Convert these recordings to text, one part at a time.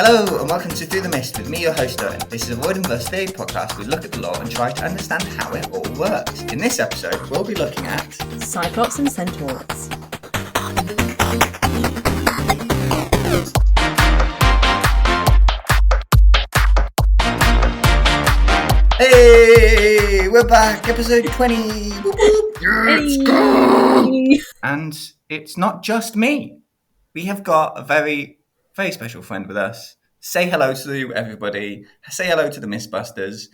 Hello and welcome to Through the Mist with me, your host Owen. This is a Void and Verse Theory podcast. We look at the law and try to understand how it all works. In this episode, we'll be looking at Cyclops and Centaurs. Hey, we're back, episode 20. Whoop, whoop. Let's go. And it's not just me. We have got a very special friend with us. Say hello to everybody. Say hello to the Mistbusters.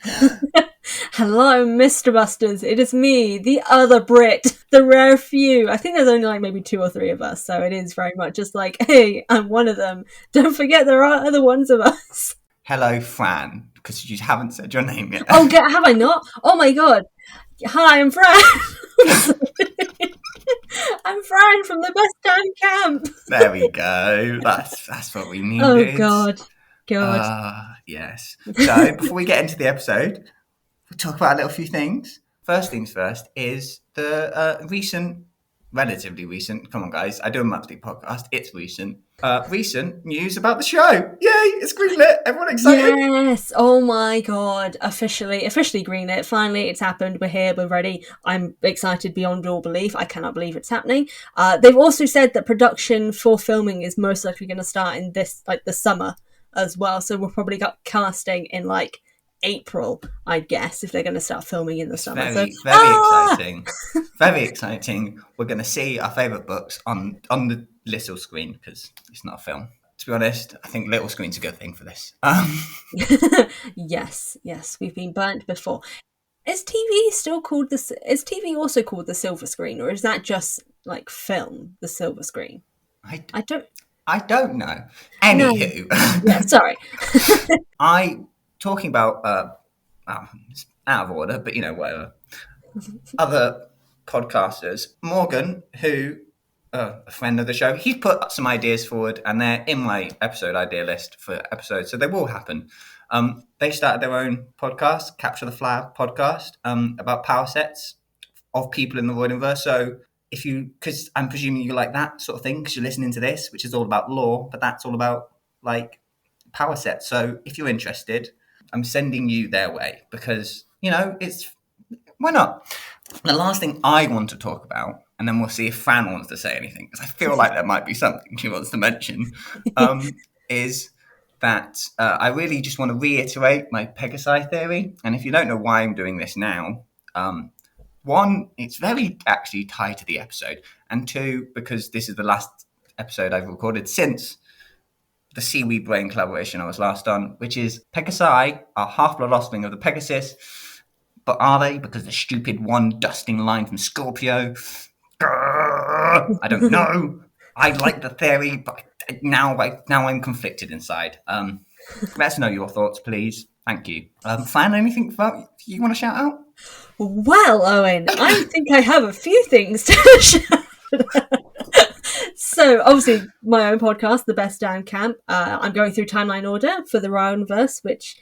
Hello, Mr. Busters. It is me, the other Brit, the rare few. I think there's only like maybe 2 or 3 of us, so it is very much just like, hey, I'm one of them. Don't forget there are other ones of us. Hello, Fran, because you haven't said your name yet. Oh, have I not? Oh my god. Hi, I'm Fran. I'm Fran from the Best Damn Camp. There we go. That's what we needed. Oh god. Yes. So before we get into the episode, we'll talk about a little few things. First things first is the relatively recent, come on guys, I do a monthly podcast, it's recent news about the show. Yay, it's greenlit, everyone excited? Yes, oh my god, officially greenlit, finally it's happened, we're here, we're ready, I'm excited beyond all belief, I cannot believe it's happening. They've also said that production for filming is most likely going to start in the summer as well, so we'll probably get casting in like April, I guess, if they're going to start filming in the summer. Very exciting. Very exciting. We're going to see our favourite books on the little screen because it's not a film. To be honest, I think little screen's a good thing for this. Yes, we've been burnt before. Is TV still called Is TV also called the silver screen, or is that just like film, the silver screen? I don't know. Anywho, yeah, sorry. Talking about, it's out of order, but whatever. Other podcasters, Morgan, who, a friend of the show, he's put some ideas forward and they're in my episode idea list for episodes, so they will happen. They started their own podcast, Capture the Flag podcast, about power sets of people in the Voidverse. So because I'm presuming you like that sort of thing, because you're listening to this, which is all about lore, but that's all about like power sets. So if you're interested, I'm sending you their way because, why not? The last thing I want to talk about, and then we'll see if Fran wants to say anything, because I feel like there might be something she wants to mention, is that I really just want to reiterate my Pegasi theory. And if you don't know why I'm doing this now, 1, it's very actually tied to the episode. And 2, because this is the last episode I've recorded since the Seaweed Brain collaboration I was last on, which is Pegasi are half-blood offspring of the Pegasus, but are they? Because the stupid one dusting line from Scorpio. Grrr, I don't know. I like the theory, but now I'm conflicted inside. Let us know your thoughts, please. Thank you. Fran, anything you want to shout out? Well, Owen, I think I have a few things to shout out. So, obviously, my own podcast, The Best Damn Camp. I'm going through timeline order for the Rowanverse, which,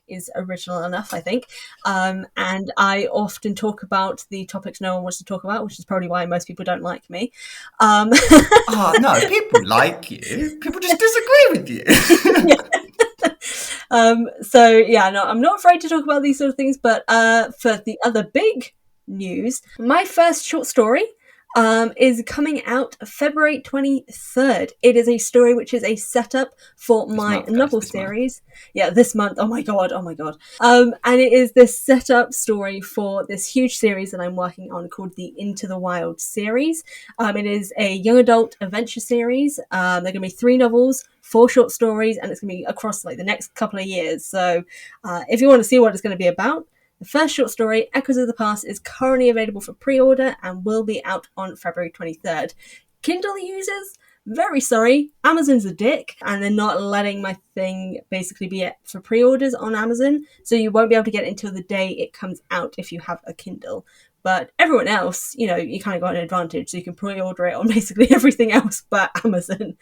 is original enough, I think. And I often talk about the topics no one wants to talk about, which is probably why most people don't like me. Oh, no, people like you. People just disagree with you. I'm not afraid to talk about these sort of things, but for the other big news, my first short story is coming out February 23rd. It is a story which is a setup for my novel series. Yeah, this month. Oh my god. And it is this setup story for this huge series that I'm working on called the Into the Wild series. It is a young adult adventure series. There are going to be 3 novels, 4 short stories, and it's going to be across like the next couple of years. So if you want to see what it's going to be about, the first short story, Echoes of the Past, is currently available for pre-order and will be out on February 23rd. Kindle users, very sorry, Amazon's a dick, and they're not letting my thing basically be for pre-orders on Amazon, so you won't be able to get it until the day it comes out if you have a Kindle. But everyone else, you kind of got an advantage, so you can pre-order it on basically everything else but Amazon.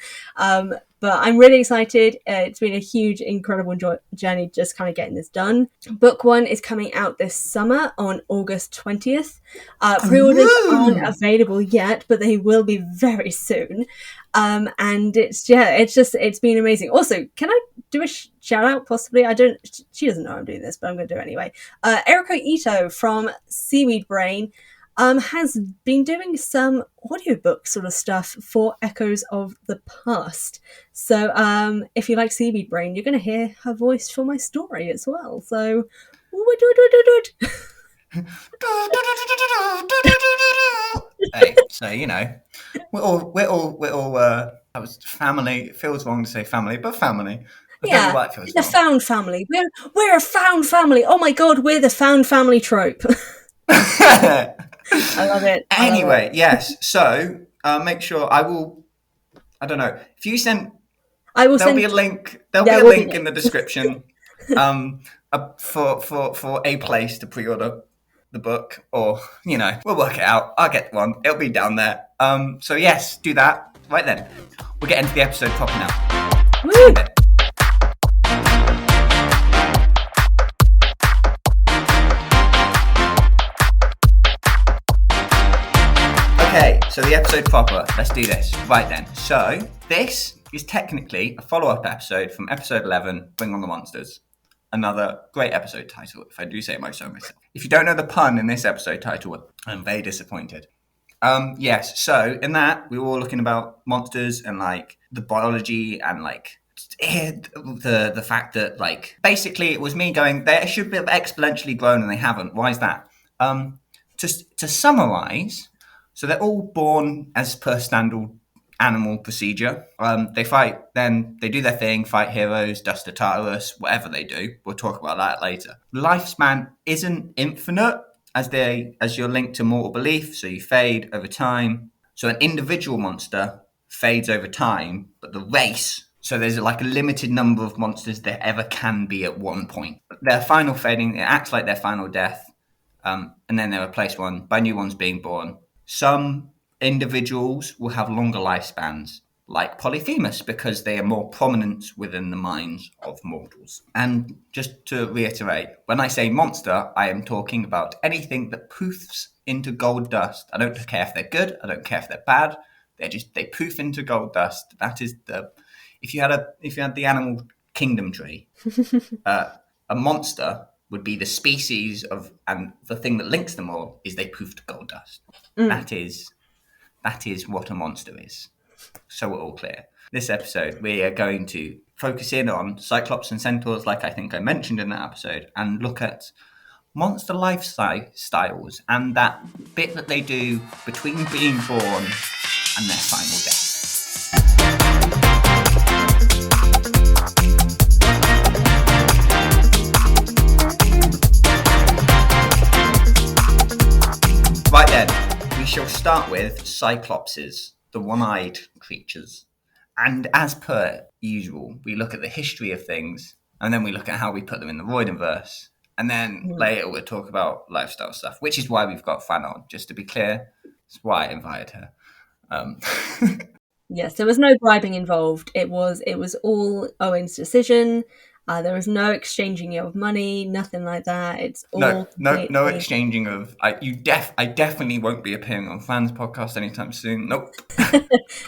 But I'm really excited. It's been a huge, incredible journey just kind of getting this done. Book 1 is coming out this summer on August 20th. Pre-orders aren't available yet, but they will be very soon. And it's been amazing. Also, can I do a shout out? Possibly, I don't. She doesn't know I'm doing this, but I'm going to do it anyway. Eriko Ito from Seaweed Brain has been doing some audiobook sort of stuff for Echoes of the Past. So if you like Seaweed Brain, you're going to hear her voice for my story as well. So, Hey, so we're all I was family. It feels wrong to say family, but family. I don't know why it feels the wrong. found family. We're a found family. Oh my god, we're the found family trope. I love it. Anyway, yes. So make sure I will. I don't know if you send. There'll be a link. There'll be a link in the description. For a place to pre-order the book, or we'll work it out. I'll get one. It'll be down there. So yes, do that. Right then, we'll get into the episode proper now. Woo! Okay, so the episode proper. Let's do this. Right then. So this is technically a follow-up episode from episode 11, Bring on the Monsters. Another great episode title, if I do say so myself. If you don't know the pun in this episode title, I'm very disappointed. Yes, so in that, we were all looking about monsters and, like, the biology and, like, the fact that, like, basically it was me going, they should be exponentially grown and they haven't. Why is that? Just to summarise, so they're all born as per standard animal procedure. They fight, then they do their thing, fight heroes, dust a Tartarus, whatever they do. We'll talk about that later. Lifespan isn't infinite as you're linked to mortal belief, so you fade over time. So an individual monster fades over time, but the race, so there's like a limited number of monsters there ever can be at one point. Their final fading, it acts like their final death, and then they're replaced by new ones being born. Some individuals will have longer lifespans, like Polyphemus, because they are more prominent within the minds of mortals. And just to reiterate, when I say monster, I am talking about anything that poofs into gold dust. I don't care if they're good, I don't care if they're bad. They poof into gold dust. That is if you had the animal kingdom tree, a monster would be the species of, and the thing that links them all is they poof to gold dust. That is what a monster is. So we're all clear. This episode, we are going to focus in on Cyclops and Centaurs, like I think I mentioned in that episode, and look at monster lifestyles and that bit that they do between being born and their final death. Right then, we shall start with Cyclopses, the one-eyed creatures. And as per usual, we look at the history of things, and then we look at how we put them in the Roidenverse. And then later we'll talk about lifestyle stuff, which is why we've got Fran on, just to be clear. That's why I invited her. Yes, there was no bribing involved. It was all Owen's decision. There was no exchanging of money, nothing like that. It's all no exchanging of. I definitely won't be appearing on Fran's podcast anytime soon. Nope.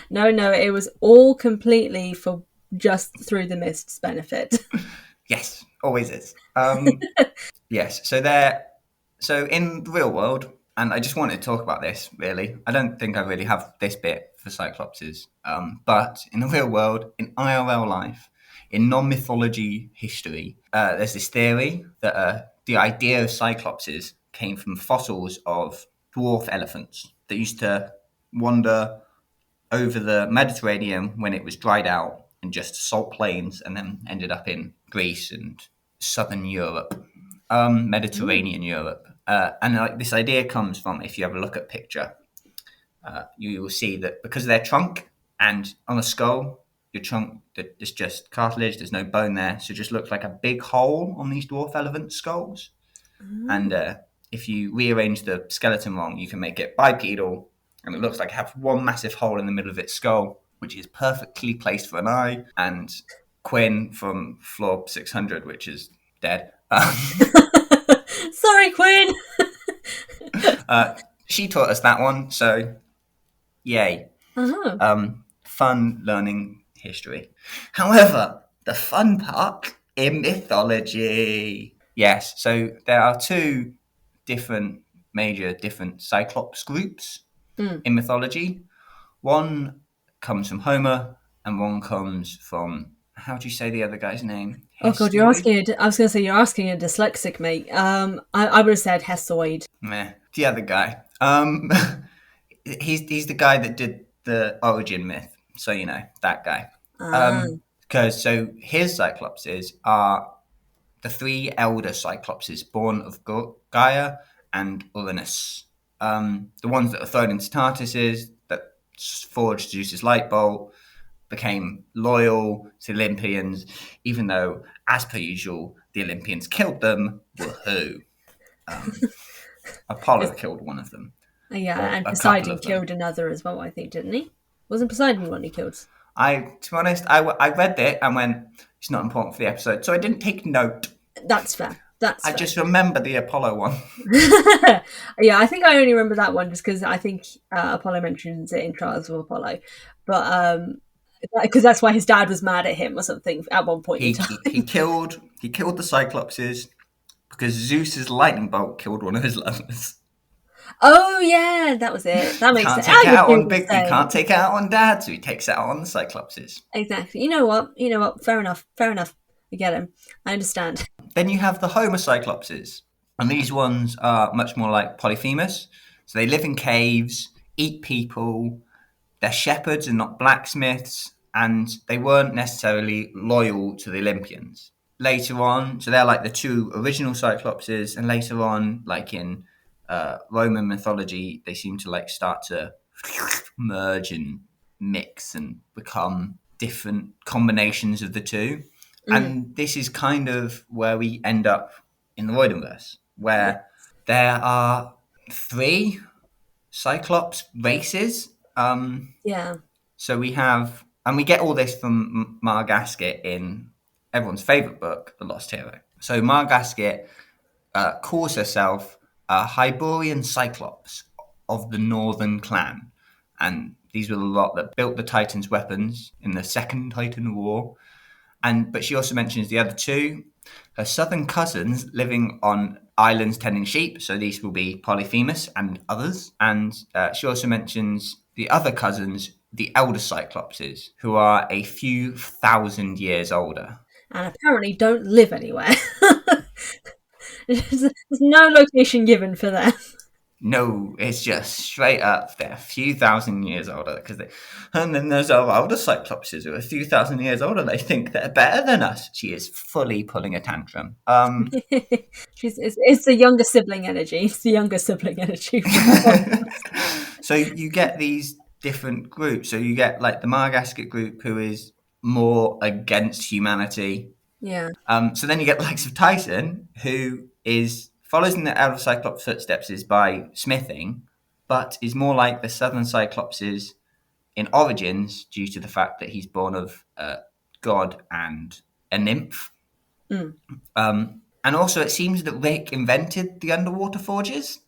No, it was all completely for just Through the Mist's benefit. Yes, always is. Yes, so in the real world, and I just wanted to talk about this, really. I don't think I really have this bit for Cyclopses, but in the real world, in IRL life, in non-mythology history, there's this theory that the idea of Cyclopses came from fossils of dwarf elephants that used to wander over the Mediterranean when it was dried out and just salt plains, and then ended up in Greece and southern Europe, Mediterranean Europe. And this idea comes from, if you have a look at picture, you will see that because of their trunk and on a skull, your trunk, there's just cartilage, there's no bone there, so it just looks like a big hole on these dwarf elephant skulls. And if you rearrange the skeleton wrong, you can make it bipedal, and it looks like it has one massive hole in the middle of its skull, which is perfectly placed for an eye. And Quinn from Floor 600, which is dead. Sorry, Quinn. She taught us that one, so yay. Uh-huh. fun learning history. However, the fun part in mythology. Yes, so there are two different Cyclops groups Mm. in mythology. One comes from Homer, and one comes from, how do you say the other guy's name? Oh god, Hesiod? I was going to say you're asking a dyslexic, mate. I would have said Hessoid. Meh, the other guy. He's the guy that did the origin myth. So you know that guy. Ah, Because so his Cyclopses are the three elder Cyclopses born of Gaia and Uranus. The ones that are thrown into Tartarus that forged Zeus's light bolt became loyal to the Olympians, even though, as per usual, the Olympians killed them. Woohoo! Apollo killed one of them, yeah, or and a couple Poseidon of them. killed another as well, I think, didn't he? Wasn't Poseidon the one he killed? To be honest, I read it and went, it's not important for the episode, so I didn't take note. That's fair. That's I fair. just remember the Apollo one. Yeah, I think I only remember that one just because I think Apollo mentions it in Trials of Apollo, but because that's why his dad was mad at him or something at one point in He, time. he, he killed he killed the Cyclopses because Zeus's lightning bolt killed one of his lovers. Oh yeah, that was it. That You makes can't sense. take I it would out do on the big. You same. can't take it out on Dad, so he takes it out on the Cyclopses. Exactly. You know what? You know what? Fair enough. Fair enough. I get him. I understand. Then you have the Homer Cyclopses, and these ones are much more like Polyphemus. So they live in caves, eat people. They're shepherds and not blacksmiths, and they weren't necessarily loyal to the Olympians. Later on, so they're like the two original Cyclopses, and later on, like in Roman mythology, they seem to like start to merge and mix and become different combinations of the two. Mm, And this is kind of where we end up in the Voidenverse, yeah. where there are three Cyclops races. Yeah. So we have, and we get all this from Mar Gasket in everyone's favourite book, The Lost Hero. So Mar Gasket calls herself a Hyborian Cyclops of the Northern Clan. And these were the lot that built the Titans' weapons in the Second Titan War. But she also mentions the other two, her southern cousins living on islands tending sheep. So these will be Polyphemus and others. And she also mentions the other cousins, the elder Cyclopses, who are a few thousand years older. And apparently don't live anywhere. There's no location given for them. No, it's just straight up. They're a few thousand years older and then there's our older Cyclopses who are a few thousand years older. They think they're better than us. She is fully pulling a tantrum. It's the younger sibling energy. It's the younger sibling energy. So you get these different groups. So you get like the Margasket group who is more against humanity. Yeah. So then you get the likes of Tyson, who is follows in the Elder Cyclops footsteps is by smithing, but is more like the Southern Cyclopses in origins due to the fact that he's born of God and a nymph. Mm. And also, it seems that Rick invented the underwater forges.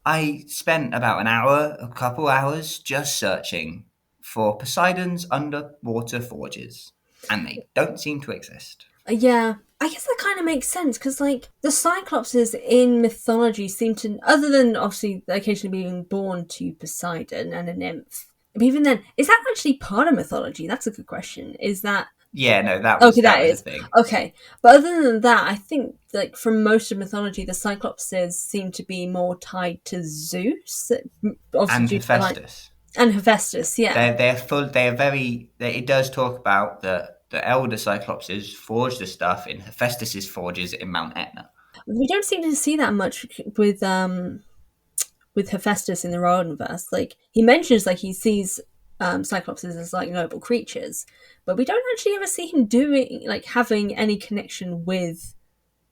I spent about a couple hours, just searching for Poseidon's underwater forges, and they don't seem to exist. Yeah, I guess that kind of makes sense because, like, the Cyclopses in mythology seem to, other than obviously occasionally being born to Poseidon and a nymph, but even then, is that actually part of mythology? That's a good question. Is that Yeah, no, okay? that That was a is thing. okay. But other than that, I think like from most of mythology, the Cyclopses seem to be more tied to Zeus, obviously And due to the line Hephaestus. and Hephaestus. Yeah, They're full. They are very. It does talk about the elder Cyclopses forge the stuff in Hephaestus's forges in Mount Etna. we don't seem to see that much with Hephaestus in the Rodenverse. Like he mentions, like he sees Cyclopses as like noble creatures, but we don't actually ever see him doing like having any connection with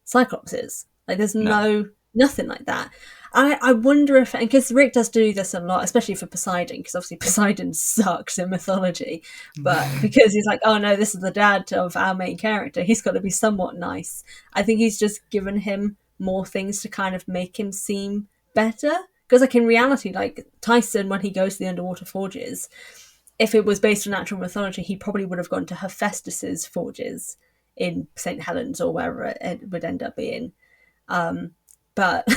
Cyclopses. Like there's No, nothing like that. I wonder if, and because Rick does do this a lot, especially for Poseidon, because obviously Poseidon sucks in mythology, but because he's like, oh no, this is the dad of our main character, he's got to be somewhat nice. I think he's just given him more things to kind of make him seem better. Because like in reality, like Tyson, when he goes to the underwater forges, if it was based on actual mythology, he probably would have gone to Hephaestus's forges in St. Helens or wherever it would end up being. But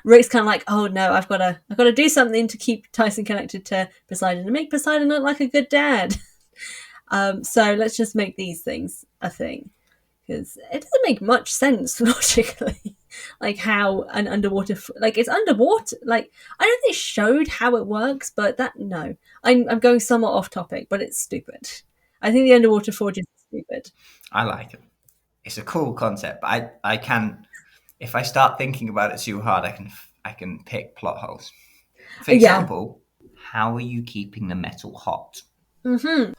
Rick's kind of like, oh no, I've got to do something to keep Tyson connected to Poseidon and make Poseidon look like a good dad. So let's just make these things a thing, because it doesn't make much sense logically. Like how an underwater, like it's underwater. Like I don't think it showed how it works, but I'm going somewhat off topic, but it's stupid. I think the underwater forges is stupid. I like it. It's a cool concept, but I can, if I start thinking about it too hard, I can pick plot holes. For example, how are you keeping the metal hot? Mm-hmm.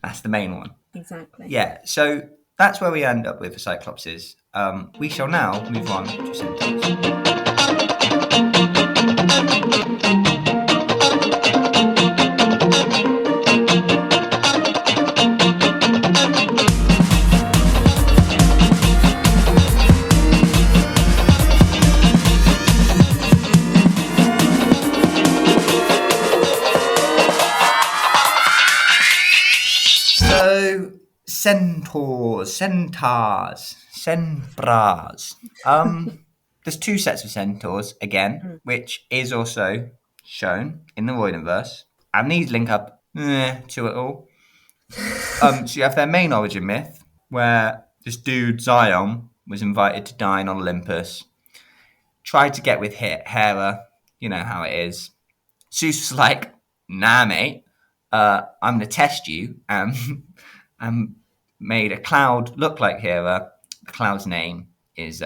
That's the main one. Exactly. Yeah, so that's where we end up with the Cyclopses. We shall now move on to Centaurs. Centaurs. There's two sets of centaurs again, which is also shown in the Voidiverse, and these link up to it all. So you have their main origin myth, where this dude Zion was invited to dine on Olympus, tried to get with Hera, you know how it is. Zeus was like, nah, mate, I'm going to test you, and made a cloud look like Hera. The cloud's name is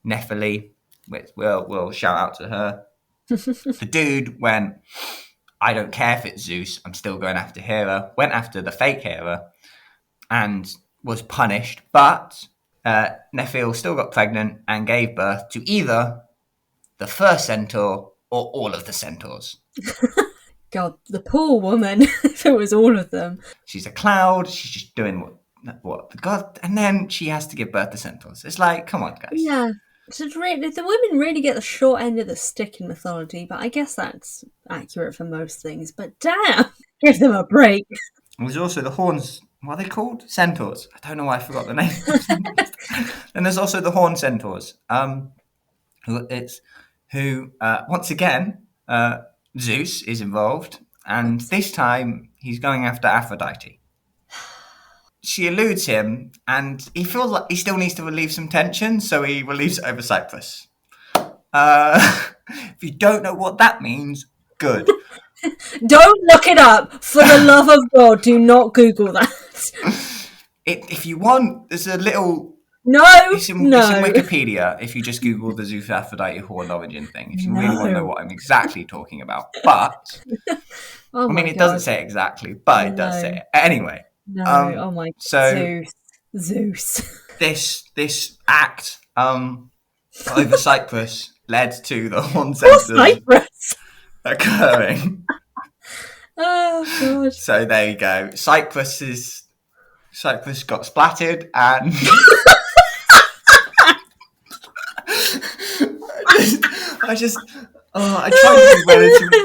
Nephili, which we'll shout out to her. The dude went, I don't care if it's Zeus, I'm still going after Hera. Went after the fake Hera and was punished, but Nephil still got pregnant and gave birth to either the first centaur or all of the centaurs. God, the poor woman, if it was all of them. She's a cloud, she's just doing what the god, and then she has to give birth to centaurs. It's like, come on, guys. Yeah. So really, the women really get the short end of the stick in mythology, but I guess that's accurate for most things. But damn, give them a break. There's also the horns. What are they called? Centaurs. I don't know why I forgot the name. And there's also the horn centaurs. Who once again, Zeus is involved, and this time he's going after Aphrodite. She eludes him, and he feels like he still needs to relieve some tension, so he relieves it over Cyprus. If you don't know what that means, good. Don't look it up. For the love of God, do not Google that. If you want, there's a little... It's in Wikipedia, if you just Google the Zeus Aphrodite horn origin thing, if you really want to know what I'm exactly talking about. But, it doesn't say it exactly, but it does say it. Anyway. No, oh my God. So, Zeus. This act over Cyprus led to the horn centaurs occurring. Oh God! So there you go. Cyprus got splattered, and I tried to be relatively.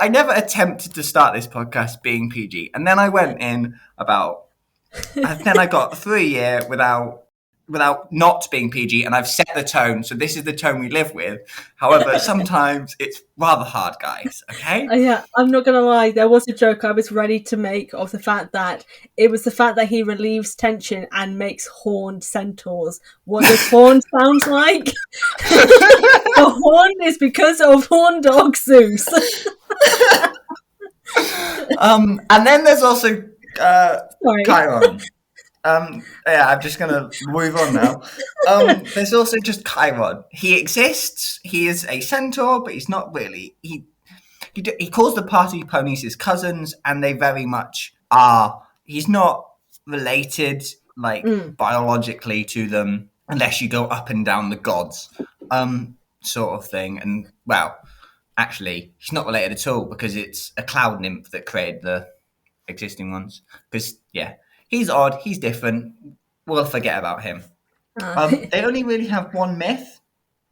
I never attempted to start this podcast being PG, and then I went in and then I got through a year without not being PG, and I've set the tone, so this is the tone we live with. However, sometimes it's rather hard, guys, okay? Yeah, I'm not gonna lie, there was a joke I was ready to make of the fact that he relieves tension and makes horned centaurs. What does horn sound like? The horn is because of horn dog Zeus. And then there's also Chiron. I'm just going to move on now. There's also just Chiron. He exists. He is a centaur, but he's not really. He calls the party ponies his cousins, and they very much are. He's not related, biologically to them, unless you go up and down the gods, sort of thing. And, well, actually, he's not related at all, because it's a cloud nymph that created the existing ones. Because, yeah. He's odd. He's different. We'll forget about him. They only really have one myth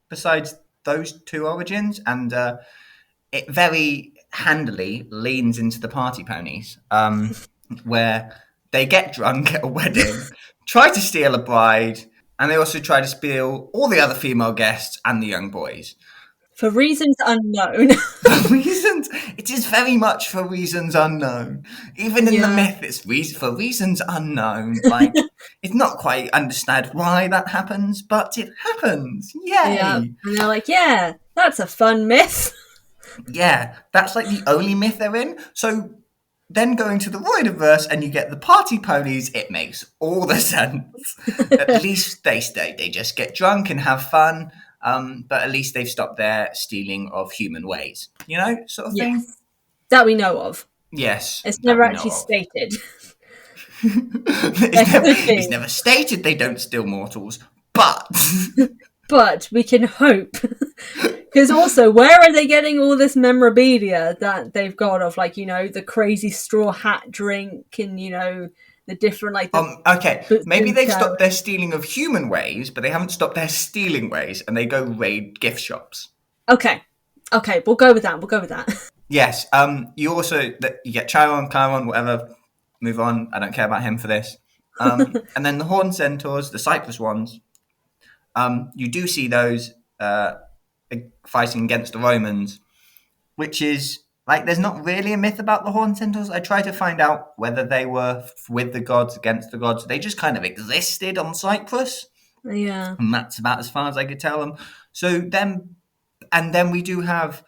besides those two origins, and it very handily leans into the party ponies, where they get drunk at a wedding, try to steal a bride, and they also try to steal all the other female guests and the young boys. For reasons unknown. For reasons, it is very much for reasons unknown. Even in the Yeah. myth, it's for reasons unknown. Like, it's not quite understood why that happens, but it happens. Yay! Yeah. And they're like, yeah, that's a fun myth. Yeah, that's like the only myth they're in. So then going to the Voidiverse and you get the party ponies, it makes all the sense. At least they stay. They just get drunk and have fun. But at least they've stopped their stealing of human ways, sort of thing. Yes. That we know of. Yes. It's never actually stated. It's never stated they don't steal mortals, but... But we can hope. Because also, where are they getting all this memorabilia that they've got of, like, the crazy straw hat drink and, the different, like... Okay, maybe they've stopped their stealing of human ways, but they haven't stopped their stealing ways, and they go raid gift shops. Okay, we'll go with that. Yes, you also... You get Chiron, whatever, move on, I don't care about him for this. And then the Horned Centaurs, the Cyclops ones, you do see those fighting against the Romans, which is... Like, there's not really a myth about the Horned Centaurs. I tried to find out whether they were with the gods, against the gods. They just kind of existed on Cyprus. Yeah. And that's about as far as I could tell them. So then we do have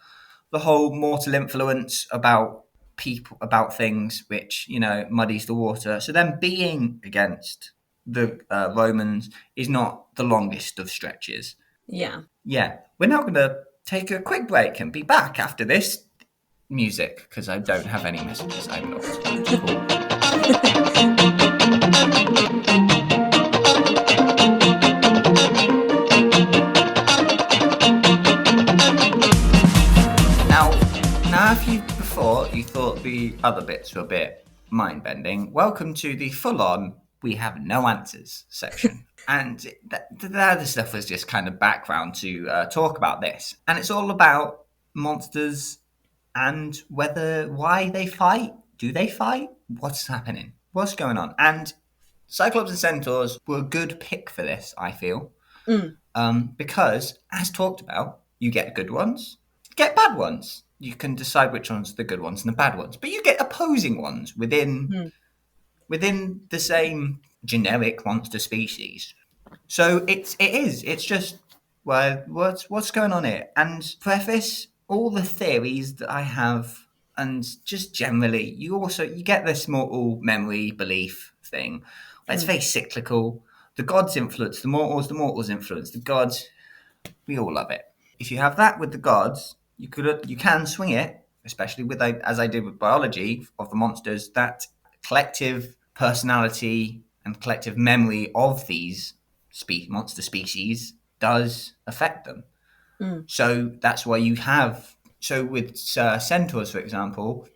the whole mortal influence about people, about things, which, muddies the water. So then being against the Romans is not the longest of stretches. Yeah. Yeah. We're now going to take a quick break and be back after this music, because I don't have any messages. I'm not. Cool. Now, if you thought the other bits were a bit mind-bending, welcome to the full-on "we have no answers" section. And the other stuff was just kind of background to talk about this, and it's all about monsters. And why they fight. Do they fight? What's happening? What's going on? And Cyclops and Centaurs were a good pick for this, I feel. Because, as talked about, you get good ones, you get bad ones. You can decide which ones are the good ones and the bad ones. But you get opposing ones within the same generic monster species. So it's just, well, what's going on here? And preface all the theories that I have, and just generally, you get this mortal memory belief thing. It's very cyclical. The gods influence the mortals influence the gods. We all love it. If you have that with the gods, you can swing it, especially with, as I did with biology of the monsters, that collective personality and collective memory of these monster species does affect them. So that's why you have... So with centaurs, for example,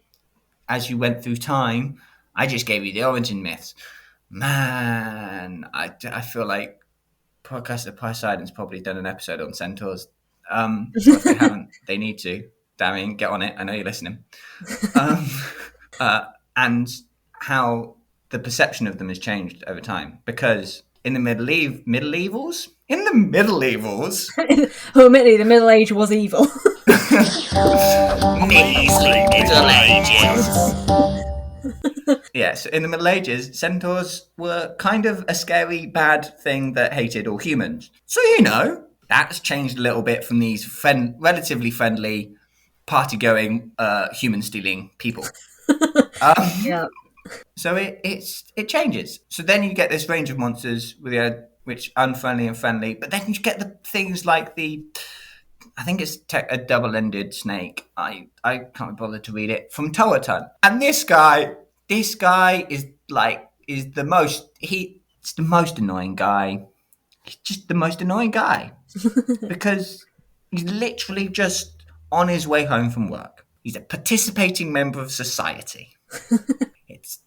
as you went through time, I just gave you the origin myths. Man, I feel like Podcast of Poseidon's probably done an episode on centaurs. If they haven't, they need to. Damien, get on it. I know you're listening. And how the perception of them has changed over time. Because in the medievals... Oh, admittedly, the Middle Age was evil. Measly Middle Ages. Yeah, so in the Middle Ages, centaurs were kind of a scary, bad thing that hated all humans. So, that's changed a little bit from these relatively friendly, party-going, human-stealing people. Yeah. So it changes. So then you get this range of monsters which unfriendly and friendly, but then you get the things like I think it's a double-ended snake. I can't be bothered to read it, from Toaton. And this guy is the most annoying guy. He's just the most annoying guy because he's literally just on his way home from work. He's a participating member of society.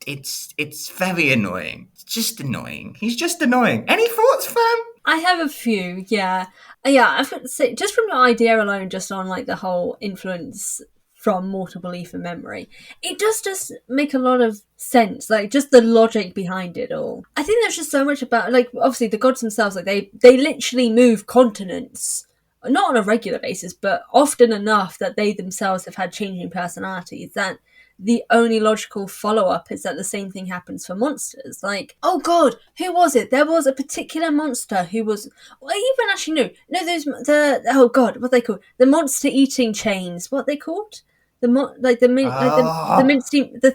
It's very annoying. It's just annoying. He's just annoying. Any thoughts, Fran? I have a few, yeah. I would say, just from the idea alone, just on like the whole influence from mortal belief and memory. It does just make a lot of sense, like just the logic behind it all. I think there's just so much about, like, obviously the gods themselves, like they literally move continents, not on a regular basis, but often enough that they themselves have had changing personalities, that the only logical follow-up is that the same thing happens for monsters. Like, oh god, who was it? There was a particular monster who was, well, even actually no, oh god, what are they called? The monster eating chains. What are they called? The mincemeat.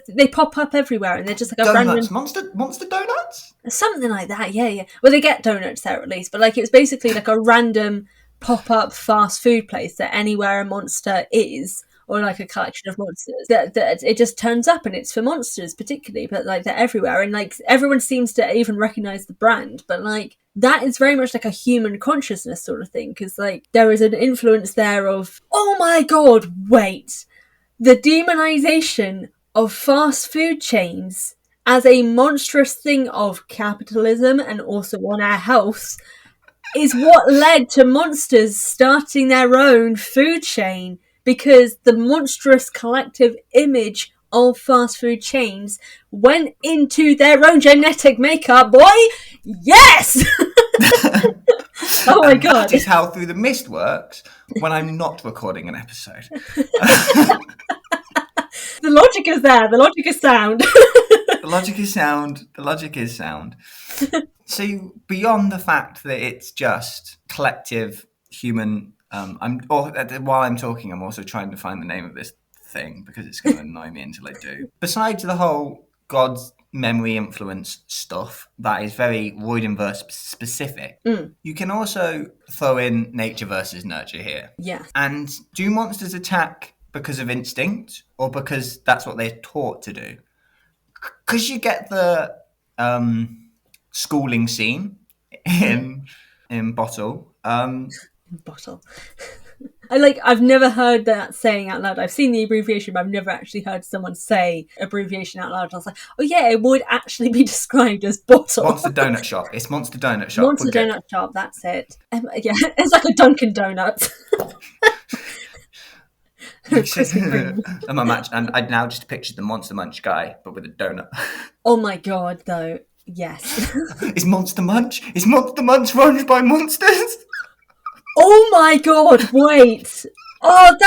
They pop up everywhere, and they're just like a donuts, random monster donuts, something like that. Yeah. Well, they get donuts there at least, but like it was basically like a random pop-up fast food place that anywhere a monster is, or like a collection of monsters, that it just turns up, and it's for monsters particularly, but like they're everywhere, and like everyone seems to even recognize the brand. But like that is very much like a human consciousness sort of thing, because like there is an influence there of, oh my god, wait, the demonization of fast food chains as a monstrous thing of capitalism and also on our health is what led to monsters starting their own food chain, because the monstrous collective image of fast food chains went into their own genetic makeup, boy! Yes! Oh my god. That is how Through the Mist works when I'm not recording an episode. The logic is there, the logic is sound. The logic is sound. So beyond the fact that it's just collective human, while I'm talking, I'm also trying to find the name of this thing because it's going to annoy me until I do. Besides the whole God's memory influence stuff that is very Roidenverse specific, you can also throw in nature versus nurture here. Yeah. And do monsters attack because of instinct or because that's what they're taught to do? Because you get the schooling scene in Bottle. Bottle. I've never heard that saying out loud. I've seen the abbreviation, but I've never actually heard someone say abbreviation out loud. I was like, oh yeah, it would actually be described as Bottle. Monster Donut Shop. It's Monster Donut Shop. Monster Donut Shop, that's it. Yeah, it's like a Dunkin' Donuts. And I'd now just pictured the Monster Munch guy, but with a donut. Oh my god, though. Yes. Is Monster Munch run by monsters? Oh my god, wait. Oh,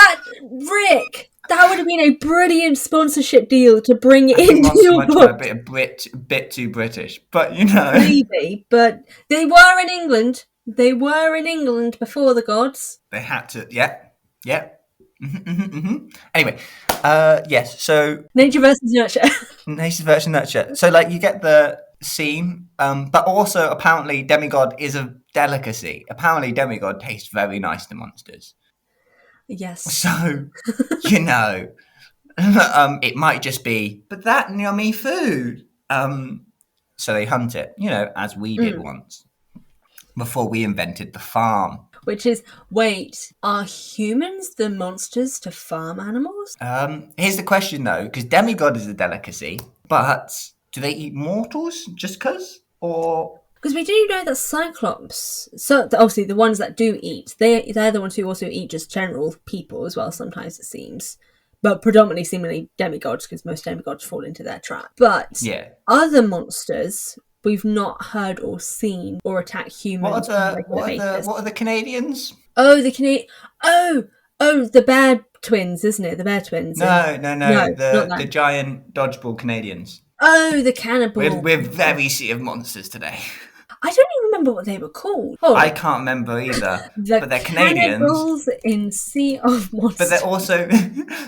Rick, that would have been a brilliant sponsorship deal to bring into your book. A bit too British, but you know. Maybe, but they were in England. They were in England before the gods. They had to, yeah. Anyway, yes, so... Nature versus nurture. Nature versus nurture. So, like, you get the scene, but also, apparently, demigod is a delicacy. Apparently, demigod tastes very nice to monsters. Yes. So, you know, it might just be, but that yummy food. So they hunt it, you know, as we did once, before we invented the farm. Which is, wait, are humans the monsters to farm animals? Here's the question, though, because demigod is a delicacy, but do they eat mortals just because? Or... Because we do know that Cyclops, so obviously the ones that do eat, they're the ones who also eat just general people as well, sometimes it seems. But predominantly, seemingly, demigods, because most demigods fall into their trap. But other monsters... we've not heard or seen or attack humans. What are the Canadians? Oh, the bear twins, isn't it? The bear twins. No. The giant dodgeball Canadians. Oh, the cannibal. We're very Sea of Monsters today. I don't even remember what they were called. I can't remember either. But they're Canadians. Cannibals in Sea of Monsters.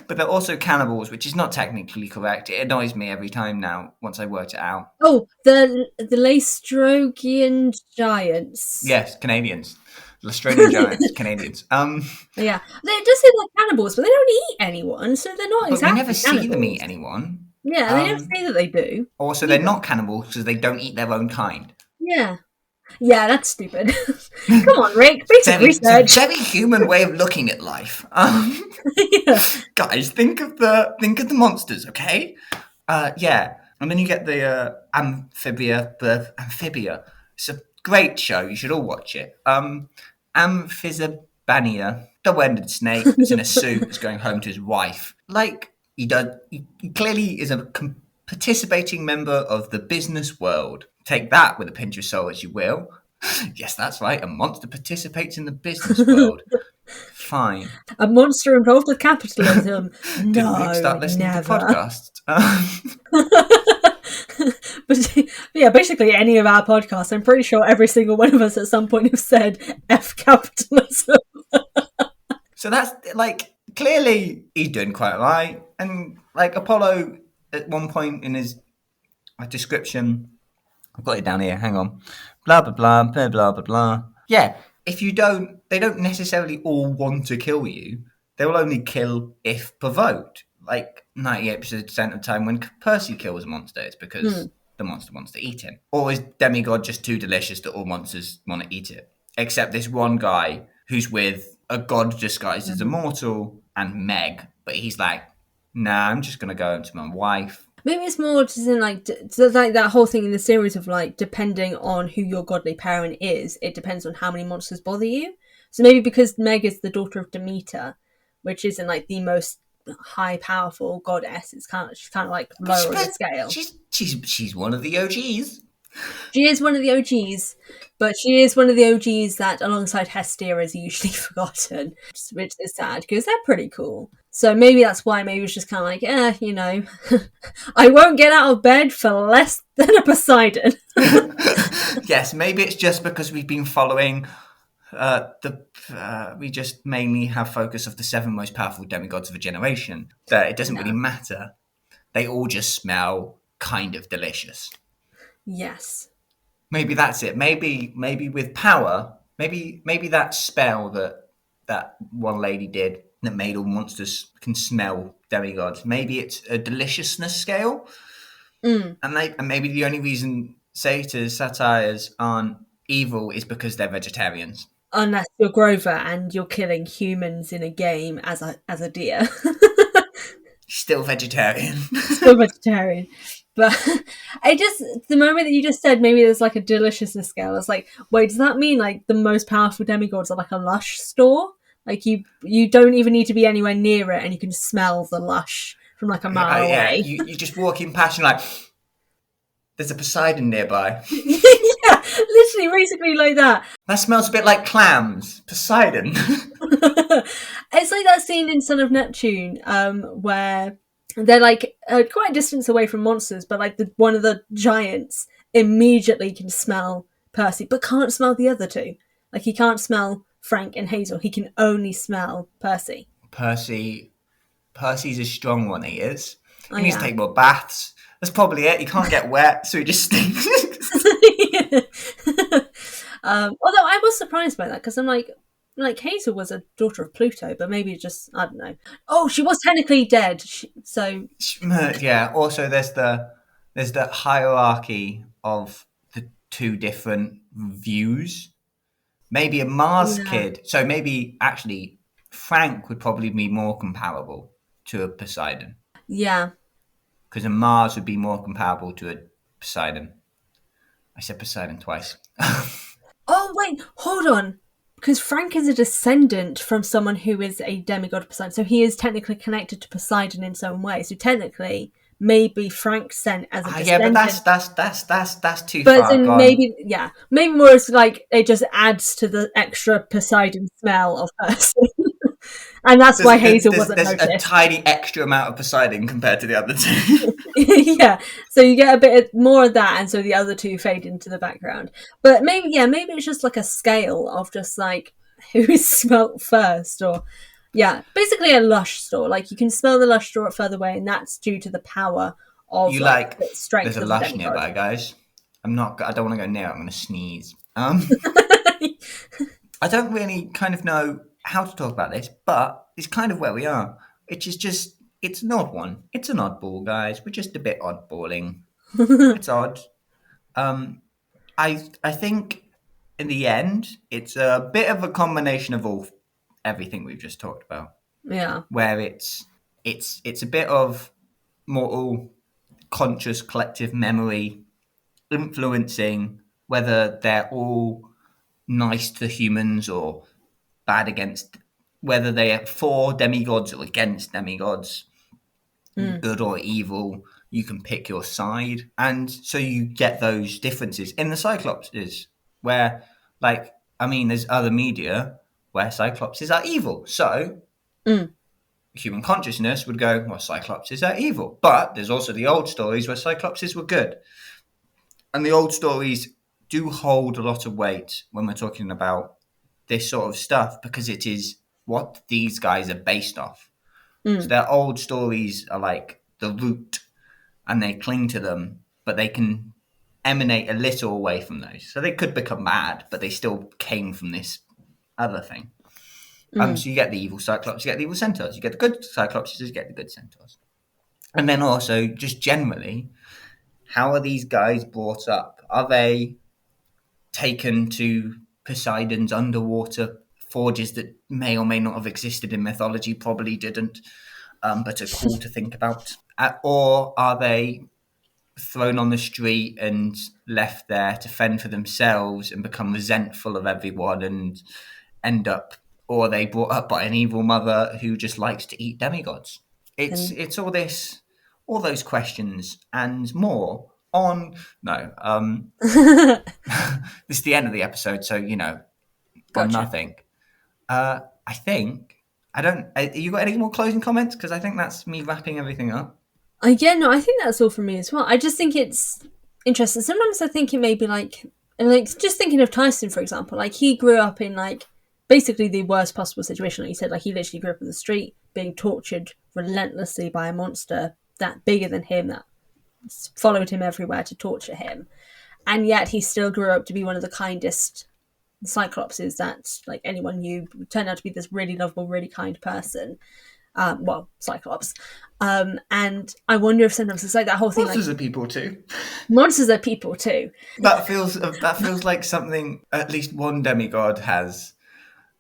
But they're also cannibals, which is not technically correct. It annoys me every time now. Once I worked it out. Oh, the Laestrogian giants. Yes, Canadians. Laestrogian giants, Canadians. Yeah, they just seem like cannibals, but they don't eat anyone, so they're not exactly. But we never cannibals. see them eat anyone. Yeah, they never say that they do. Also, they're not cannibals because they don't eat their own kind. Yeah, that's stupid. Come on, Rick. Basic research. It's a very human way of looking at life. Guys, think of the monsters, okay? And then you get the Amphibia. It's a great show. You should all watch it. Amphibania. double-ended snake that's in a suit that's going home to his wife. Like, he clearly is a participating member of the business world. Take that with a pinch of salt as you will. Yes, that's right. A monster participates in the business world. Fine. A monster involved with capitalism? Did Luke No, start listening to never. podcasts? But yeah, basically any of our podcasts, I'm pretty sure every single one of us at some point have said F capitalism. So that's like, clearly he's doing quite right. And like Apollo at one point in his description, I've got it down here, hang on. Blah, blah, blah, blah, blah, blah, blah. Yeah, if you don't, they don't necessarily all want to kill you. They will only kill if provoked. Like 98% of the time when Percy kills a monster, it's because the monster wants to eat him. Or is demigod just too delicious that all monsters want to eat it? Except this one guy who's with a god disguised as a mortal and Meg, but he's like, nah, I'm just going to go home to my wife. Maybe it's more just in like that whole thing in the series of like, depending on who your godly parent is, it depends on how many monsters bother you. So maybe because Meg is the daughter of Demeter, which isn't like the most high powerful goddess, she's kind of like lower on the scale. She's one of the OGs. She is one of the OGs, but she is one of the OGs that, alongside Hestia, is usually forgotten, which is sad because they're pretty cool. So maybe that's why. Maybe it's just kind of like, you know, I won't get out of bed for less than a Poseidon. Yes, maybe it's just because we've been following we just mainly have focus of the 7 most powerful demigods of a generation. That it doesn't really matter. They all just smell kind of delicious. Yes. Maybe that's it. Maybe with power, maybe that spell that one lady did that made all monsters can smell demigods. Maybe it's a deliciousness scale. And maybe the only reason satyrs aren't evil is because they're vegetarians. Unless you're Grover and you're killing humans in a game as a deer. Still vegetarian. Still vegetarian. But the moment that you just said maybe there's like a deliciousness scale, I was like, wait, does that mean like the most powerful demigods are like a lush store? Like you don't even need to be anywhere near it and you can smell the lush from like a mile away. Yeah, you just walk in past and like, there's a Poseidon nearby. Yeah, literally, basically like that. That smells a bit like clams. Poseidon. It's like that scene in Son of Neptune, where they're like quite a distance away from monsters, but like one of the giants immediately can smell Percy, but can't smell the other two. Like he can't smell Frank and Hazel. He can only smell Percy. Percy's a strong one. He is. He needs to take more baths. That's probably it. He can't get wet, so he just stinks. Although I was surprised by that because I'm like Hazel was a daughter of Pluto, but maybe just, I don't know. Oh, she was technically dead, so yeah. Also, there's the hierarchy of the 2 different views. Maybe a Mars kid. So maybe actually Frank would probably be more comparable to a Poseidon. Yeah. Because a Mars would be more comparable to a Poseidon. I said Poseidon twice. Oh, wait, hold on. Because Frank is a descendant from someone who is a demigod of Poseidon, so he is technically connected to Poseidon in some way. So technically, maybe Frank's sent as a descendant. Yeah, but that's too far gone. Maybe more it's like it just adds to the extra Poseidon smell of Percy. And that's why Hazel wasn't noticed. There's a tiny extra amount of Poseidon compared to the other 2. Yeah, so you get a bit more of that, and so the other 2 fade into the background. But maybe it's just like a scale of just like who smelt first, or basically a lush store. Like you can smell the lush store further away, and that's due to the power of the strength. There's a of lush the nearby, guys. I don't want to go near it. I'm going to sneeze. I don't really kind of know how to talk about this, but it's kind of where we are. Which is just, it's an odd one. It's an oddball, guys. We're just a bit oddballing. It's odd. I think in the end, it's a bit of a combination of everything we've just talked about. Yeah. Where it's a bit of mortal, conscious, collective memory influencing whether they're all nice to humans or bad against whether they are for demigods or against demigods, good or evil. You can pick your side, and so you get those differences in the Cyclopses, where, like, I mean, there's other media where Cyclopses are evil. So human consciousness would go, well, Cyclopses are evil. But there's also the old stories where Cyclopses were good. And the old stories do hold a lot of weight when we're talking about this sort of stuff, because it is what these guys are based off. So their old stories are like the root, and they cling to them, but they can emanate a little away from those. So they could become bad, but they still came from this other thing. So you get the evil Cyclops, you get the evil Centaurs, you get the good Cyclopses, you get the good Centaurs. And then also, just generally, how are these guys brought up? Are they taken to Poseidon's underwater forges that may or may not have existed in mythology? Probably didn't, but are cool to think about. Or are they thrown on the street and left there to fend for themselves and become resentful of everyone and end up, or are they brought up by an evil mother who just likes to eat demigods? It's all this, all those questions and more on this is the end of the episode, so on nothing. I think I don't. You got any more closing comments? Because I think that's me wrapping everything up. Yeah, no, I think that's all from me as well. I just think it's interesting. Sometimes I think it may be like just thinking of Tyson, for example. Like, he grew up in basically the worst possible situation. Like you said, he literally grew up in the street, being tortured relentlessly by a monster that bigger than him that followed him everywhere to torture him, and yet he still grew up to be one of the kindest Cyclopses that anyone knew. Turned out to be this really lovable, really kind person. Cyclops. And I wonder if sometimes it's like that whole thing. Monsters are people too. Monsters are people too. That feels like something at least one demigod has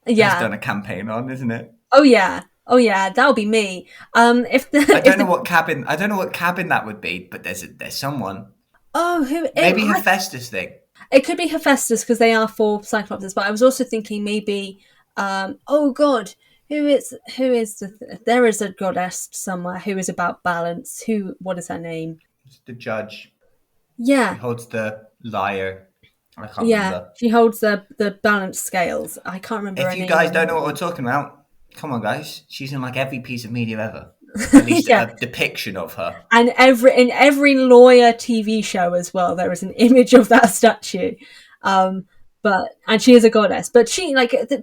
done a campaign on, isn't it? Oh yeah, that'll be me. I don't know what cabin that would be, but there's someone. Oh, maybe Hephaestus thing. It could be Hephaestus because they are for Cyclopses, but I was also thinking maybe. Oh God. Who is there is a goddess somewhere who is about balance. What is her name? It's the judge. Yeah. She holds the lyre. I can't remember. She holds the balance scales. I can't remember her name. If you guys don't know what we're talking about, come on guys. She's in every piece of media ever. At least a depiction of her. And in every lawyer TV show as well, there is an image of that statue. And she is a goddess. But she,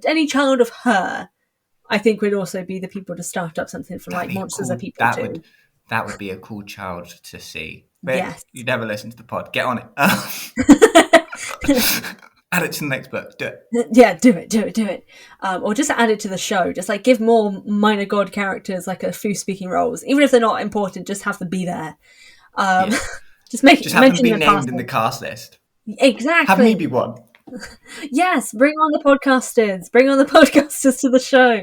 any child of her, I think, would also be the people to start up something for monsters are people too. That would be a cool child to see. But yes. You never listen to the pod. Get on it. Add it to the next book. Do it. Yeah, do it. Or just add it to the show. Just give more minor god characters a few speaking roles, even if they're not important. Just have them be there. Just have them be named in the cast list. Exactly. Have me be one. Yes, bring on the podcasters. Bring on the podcasters to the show.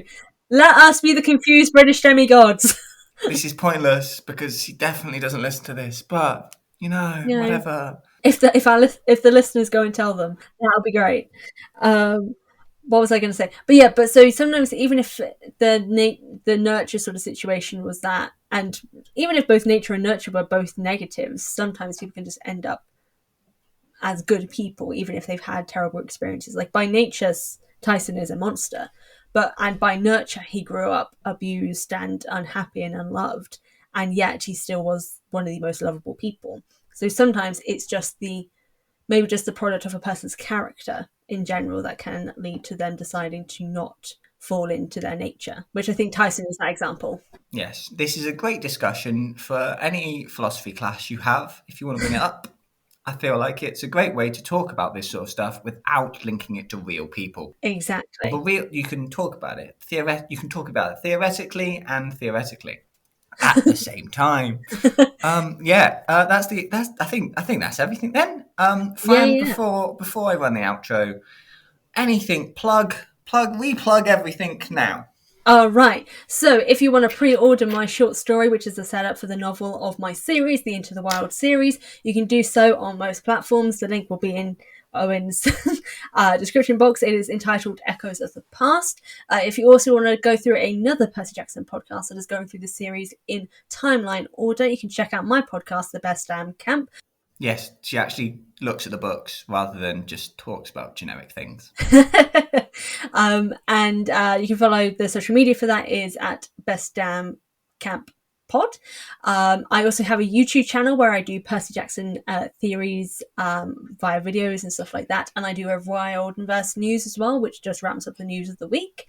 Let us be the confused British demigods. This is pointless because he definitely doesn't listen to this. But whatever. If the listeners go and tell them, that'll be great. What was I going to say? But so sometimes even if the nurture sort of situation was that, and even if both nature and nurture were both negatives, sometimes people can just end up as good people, even if they've had terrible experiences. By nature, Tyson is a monster, and by nurture, he grew up abused and unhappy and unloved, and yet he still was one of the most lovable people. So sometimes it's just maybe just the product of a person's character in general that can lead to them deciding to not fall into their nature, which I think Tyson is that example. Yes, this is a great discussion for any philosophy class you have, if you want to bring it up. I feel like it's a great way to talk about this sort of stuff without linking it to real people. Exactly. But you can talk about it. You can talk about it theoretically and theoretically at the same time. I think that's everything then. Fran, before I run the outro, anything replug everything now. Right. So if you want to pre-order my short story, which is the setup for the novel of my series, the Into the Wild series, you can do so on most platforms. The link will be in Owen's description box. It is entitled Echoes of the Past. If you also want to go through another Percy Jackson podcast that is going through the series in timeline order, you can check out my podcast, The Best Damn Camp. Yes, she actually looks at the books rather than just talks about generic things. And you can follow the social media for that is at Best Damn Camp Pod. I also have a YouTube channel where I do Percy Jackson theories via videos and stuff like that, and I do a Wild and Verse news as well, which just wraps up the news of the week.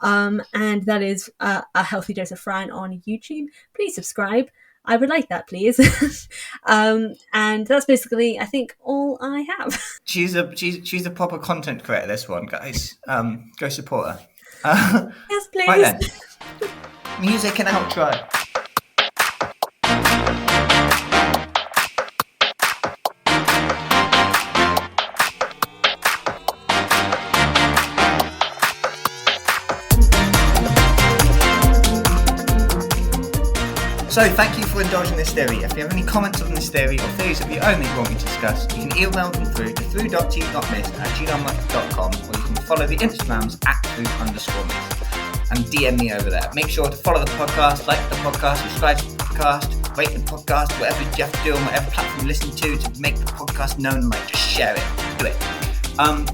And that is a healthy dose of Fran on YouTube. Please subscribe. I would like that, please. And that's basically, I think, all I have. She's a proper content creator, this one, guys. Go support her. Yes, please. Right then. Music and outro. So thank you for indulging this theory. If you have any comments on this theory or theories of your own that you want me to discuss, you can email them through to through.t.mist@gmail.com, or you can follow the Instagrams @through_mist and DM me over there. Make sure to follow the podcast, like the podcast, subscribe to the podcast, rate the podcast, whatever you have to do on whatever platform you listen to make the podcast known. Like, just share it. Do it.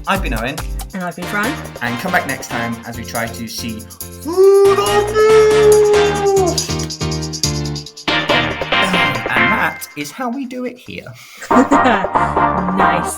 I've been Owen. And I've been Fran. And come back next time as we try to see through the mist. And that is how we do it here. Nice.